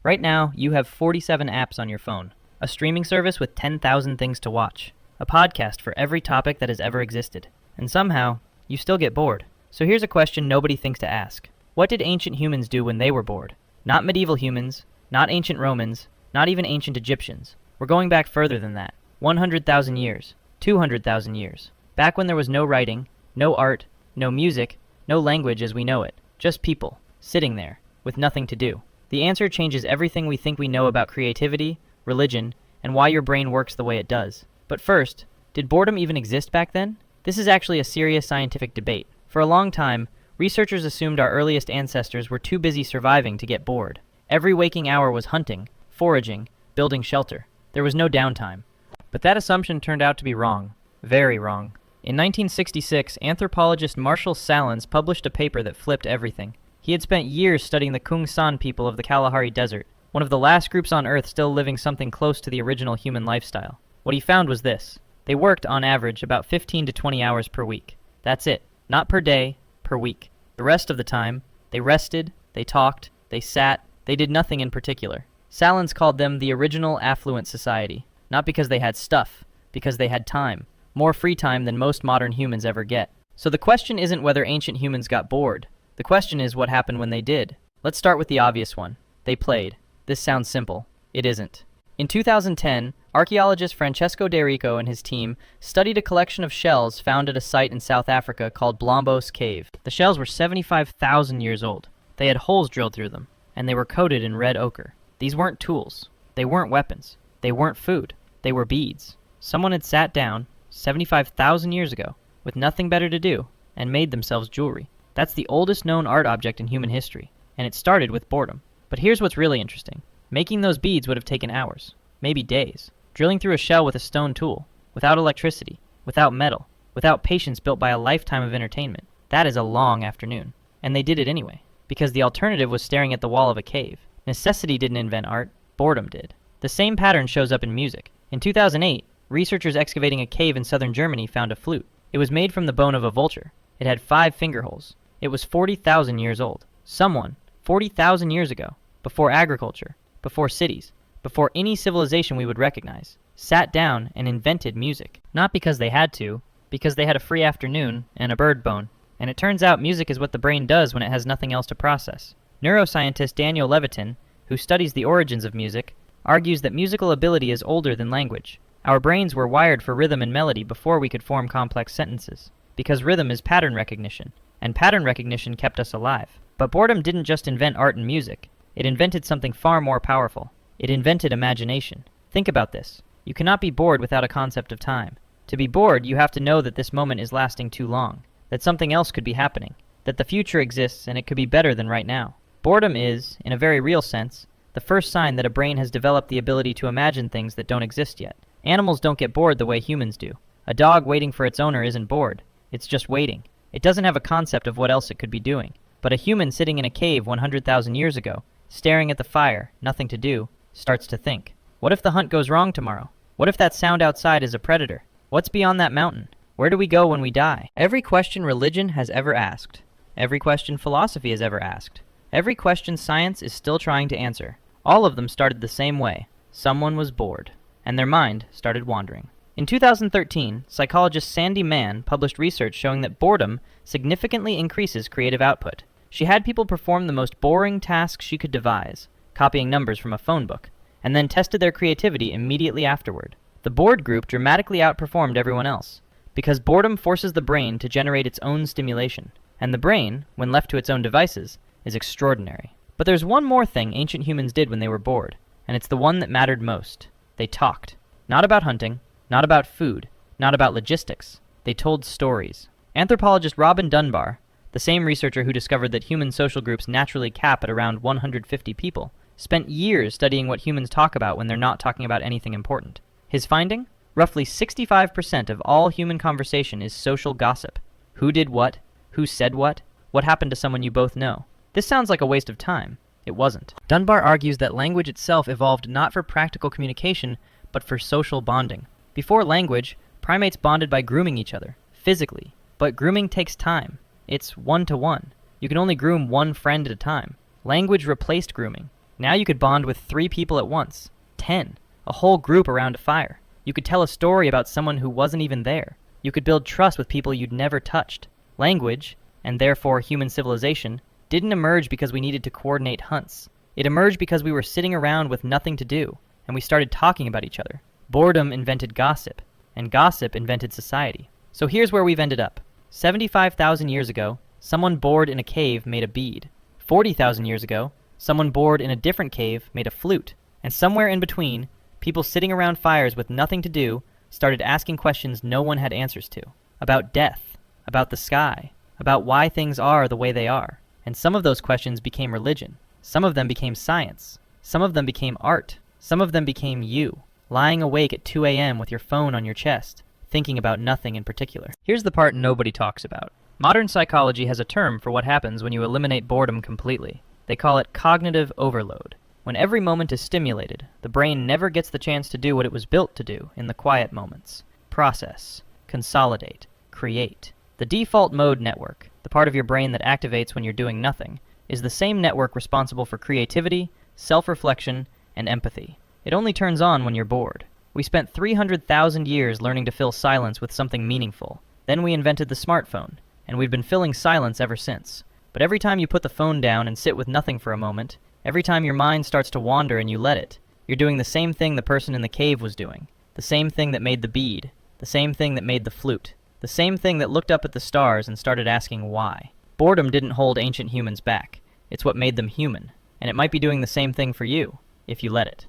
Right now, you have 47 apps on your phone, a streaming service with 10,000 things to watch, a podcast for every topic that has ever existed. And somehow, you still get bored. So here's a question nobody thinks to ask. What did ancient humans do when they were bored? Not medieval humans, not ancient Romans, not even ancient Egyptians. We're going back further than that. 100,000 years, 200,000 years. Back when there was no writing, no art, no music, no language as we know it. Just people, sitting there, with nothing to do. The answer changes everything we think we know about creativity, religion, and why your brain works the way it does. But first, did boredom even exist back then? This is actually a serious scientific debate. For a long time, researchers assumed our earliest ancestors were too busy surviving to get bored. Every waking hour was hunting, foraging, building shelter. There was no downtime. But that assumption turned out to be wrong. Very wrong. In 1966, anthropologist Marshall Salins published a paper that flipped everything. He had spent years studying the Kung San people of the Kalahari Desert, one of the last groups on Earth still living something close to the original human lifestyle. What he found was this. They worked, on average, about 15 to 20 hours per week. That's it. Not per day, per week. The rest of the time, they rested, they talked, they sat, they did nothing in particular. Salins called them the original affluent society, not because they had stuff, because they had time. More free time than most modern humans ever get. So the question isn't whether ancient humans got bored. The question is what happened when they did. Let's start with the obvious one. They played. This sounds simple. It isn't. In 2010, archaeologist Francesco De Rico and his team studied a collection of shells found at a site in South Africa called Blombos Cave. The shells were 75,000 years old. They had holes drilled through them, and they were coated in red ochre. These weren't tools. They weren't weapons. They weren't food. They were beads. Someone had sat down 75,000 years ago with nothing better to do and made themselves jewelry. That's the oldest known art object in human history, and it started with boredom. But here's what's really interesting. Making those beads would have taken hours, maybe days. Drilling through a shell with a stone tool, without electricity, without metal, without patience built by a lifetime of entertainment. That is a long afternoon. And they did it anyway, because the alternative was staring at the wall of a cave. Necessity didn't invent art, boredom did. The same pattern shows up in music. In 2008, researchers excavating a cave in southern Germany found a flute. It was made from the bone of a vulture. It had 5 finger holes. It was 40,000 years old. Someone, 40,000 years ago, before agriculture, before cities, before any civilization we would recognize, sat down and invented music. Not because they had to, because they had a free afternoon and a bird bone. And it turns out music is what the brain does when it has nothing else to process. Neuroscientist Daniel Levitin, who studies the origins of music, argues that musical ability is older than language. Our brains were wired for rhythm and melody before we could form complex sentences, because rhythm is pattern recognition, and pattern recognition kept us alive. But boredom didn't just invent art and music. It invented something far more powerful. It invented imagination. Think about this. You cannot be bored without a concept of time. To be bored, you have to know that this moment is lasting too long, that something else could be happening, that the future exists and it could be better than right now. Boredom is, in a very real sense, the first sign that a brain has developed the ability to imagine things that don't exist yet. Animals don't get bored the way humans do. A dog waiting for its owner isn't bored. It's just waiting. It doesn't have a concept of what else it could be doing. But a human sitting in a cave 100,000 years ago, staring at the fire, nothing to do, starts to think. What if the hunt goes wrong tomorrow? What if that sound outside is a predator? What's beyond that mountain? Where do we go when we die? Every question religion has ever asked. Every question philosophy has ever asked. Every question science is still trying to answer. All of them started the same way. Someone was bored, and their mind started wandering. In 2013, psychologist Sandy Mann published research showing that boredom significantly increases creative output. She had people perform the most boring tasks she could devise, copying numbers from a phone book, and then tested their creativity immediately afterward. The bored group dramatically outperformed everyone else, because boredom forces the brain to generate its own stimulation, and the brain, when left to its own devices, is extraordinary. But there's one more thing ancient humans did when they were bored, and it's the one that mattered most. They talked. Not about hunting, not about food, not about logistics. They told stories. Anthropologist Robin Dunbar, the same researcher who discovered that human social groups naturally cap at around 150 people, spent years studying what humans talk about when they're not talking about anything important. His finding? Roughly 65% of all human conversation is social gossip. Who did what? Who said what? What happened to someone you both know? This sounds like a waste of time. It wasn't. Dunbar argues that language itself evolved not for practical communication, but for social bonding. Before language, primates bonded by grooming each other, physically. But grooming takes time. It's one-to-one. You can only groom one friend at a time. Language replaced grooming. Now you could bond with 3 people at once, 10, a whole group around a fire. You could tell a story about someone who wasn't even there. You could build trust with people you'd never touched. Language, and therefore human civilization, didn't emerge because we needed to coordinate hunts. It emerged because we were sitting around with nothing to do, and we started talking about each other. Boredom invented gossip, and gossip invented society. So here's where we've ended up. 75,000 years ago, someone bored in a cave made a bead. 40,000 years ago, someone bored in a different cave made a flute. And somewhere in between, people sitting around fires with nothing to do started asking questions no one had answers to. About death, about the sky, about why things are the way they are. And some of those questions became religion. Some of them became science. Some of them became art. Some of them became you, lying awake at 2 a.m. with your phone on your chest, thinking about nothing in particular. Here's the part nobody talks about. Modern psychology has a term for what happens when you eliminate boredom completely. They call it cognitive overload. When every moment is stimulated, the brain never gets the chance to do what it was built to do in the quiet moments. Process, consolidate, create. The default mode network, the part of your brain that activates when you're doing nothing, is the same network responsible for creativity, self-reflection, and empathy. It only turns on when you're bored. We spent 300,000 years learning to fill silence with something meaningful. Then we invented the smartphone, and we've been filling silence ever since. But every time you put the phone down and sit with nothing for a moment, every time your mind starts to wander and you let it, you're doing the same thing the person in the cave was doing, the same thing that made the bead, the same thing that made the flute, the same thing that looked up at the stars and started asking why. Boredom didn't hold ancient humans back. It's what made them human, and it might be doing the same thing for you, if you let it.